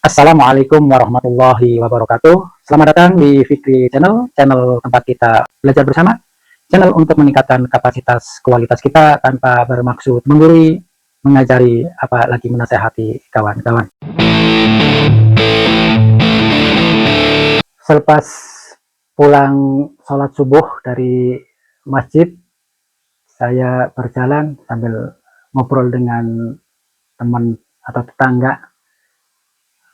Assalamualaikum warahmatullahi wabarakatuh. Selamat datang di Fikri Channel, channel tempat kita belajar bersama, channel untuk meningkatkan kapasitas kualitas kita tanpa bermaksud menggurui, mengajari, apalagi menasehati kawan-kawan. Selepas pulang sholat subuh dari masjid, saya berjalan sambil ngobrol dengan teman atau tetangga.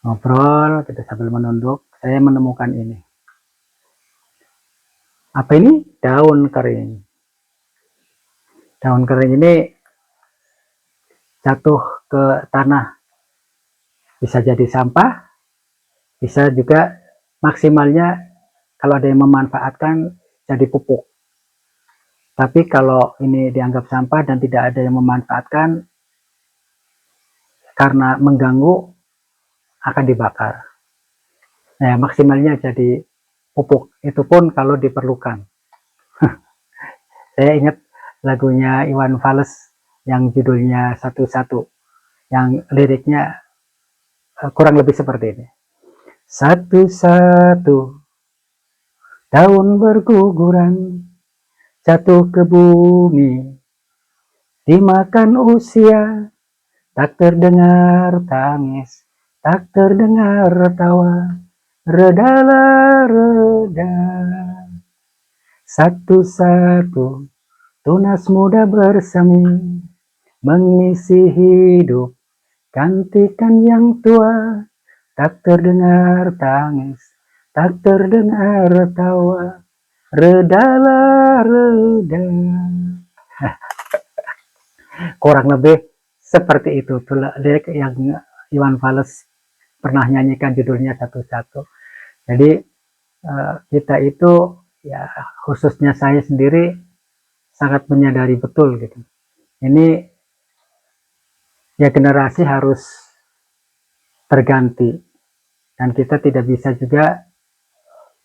Ngobrol kita sambil menunduk, saya menemukan ini. Apa ini? Daun kering. Daun kering ini jatuh ke tanah, bisa jadi sampah, bisa juga maksimalnya kalau ada yang memanfaatkan jadi pupuk. Tapi kalau ini dianggap sampah dan tidak ada yang memanfaatkan, karena mengganggu, akan dibakar. Nah, maksimalnya jadi pupuk, itu pun kalau diperlukan. Saya ingat lagunya Iwan Fals yang judulnya Satu-Satu, yang liriknya kurang lebih seperti ini. Satu-satu daun berguguran jatuh ke bumi, dimakan usia, tak terdengar tangis, tak terdengar tawa, redalah reda. Satu-satu tunas muda bersemi, mengisi hidup, gantikan yang tua, tak terdengar tangis, tak terdengar tawa, redalah reda. Kurang lebih seperti itu lirik yang Iwan Fals pernah nyanyikan, judulnya Satu-Satu. Jadi kita itu, ya khususnya saya sendiri, sangat menyadari betul gitu. Ini ya generasi harus terganti, dan kita tidak bisa juga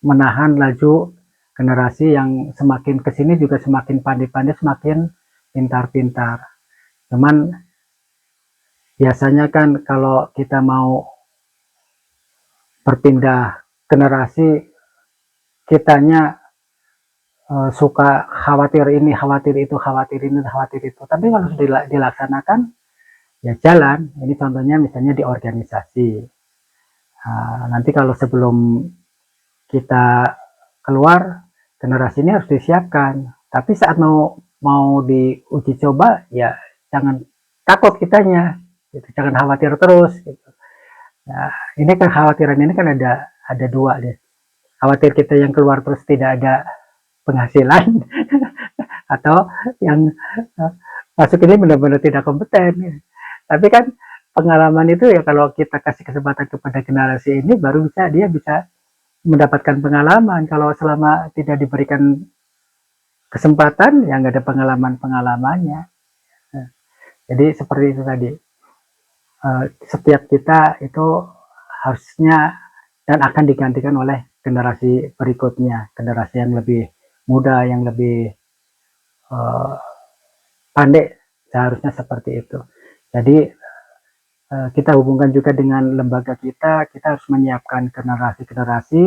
menahan laju generasi yang semakin kesini juga semakin pandai-pandai, semakin pintar-pintar. Cuman biasanya kan kalau kita mau berpindah generasi, kitanya suka khawatir ini, khawatir itu, khawatir ini, khawatir itu. Tapi kalau sudah dilaksanakan, ya jalan. Ini contohnya misalnya di organisasi. Nanti kalau sebelum kita keluar, generasi ini harus disiapkan. Tapi saat mau diuji coba, ya jangan takut kitanya, gitu. Jangan khawatir terus. Gitu. Nah, ini kan khawatiran ini kan ada dua deh. Khawatir kita yang keluar terus tidak ada penghasilan, atau yang masuk ini benar-benar tidak kompeten. Tapi kan pengalaman itu ya, kalau kita kasih kesempatan kepada generasi ini, baru dia bisa mendapatkan pengalaman. Kalau selama tidak diberikan kesempatan, ya nggak ada pengalamannya. Jadi seperti itu tadi, setiap kita itu harusnya dan akan digantikan oleh generasi berikutnya, generasi yang lebih muda, yang lebih pandai, seharusnya seperti itu. Jadi kita hubungkan juga dengan lembaga kita harus menyiapkan generasi-generasi,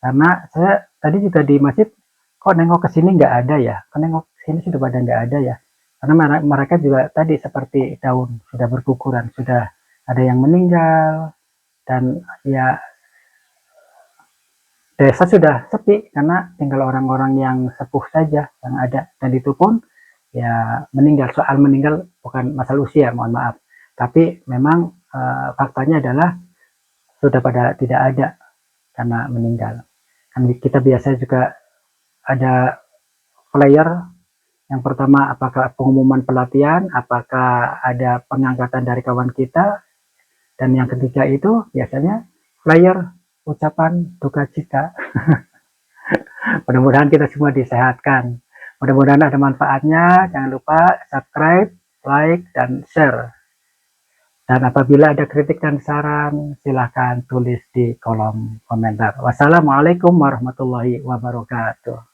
karena saya tadi juga di masjid, kok nengok ke sini nggak ada ya, kok nengok ke sini sudah pada nggak ada ya, karena mereka juga tadi seperti daun, sudah berguguran, sudah ada yang meninggal, dan ya desa sudah sepi karena tinggal orang-orang yang sepuh saja yang ada, dan itu pun ya meninggal. Soal meninggal bukan masalah usia, mohon maaf, tapi memang faktanya adalah sudah pada tidak ada karena meninggal. Kan kita biasa juga ada player, yang pertama apakah pengumuman pelatihan, apakah ada pengangkatan dari kawan kita, dan yang ketiga itu biasanya flyer ucapan duka cita. Mudah-mudahan kita semua disehatkan, mudah-mudahan ada manfaatnya. Jangan lupa subscribe, like, dan share. Dan apabila ada kritik dan saran, silahkan tulis di kolom komentar. Wassalamualaikum warahmatullahi wabarakatuh.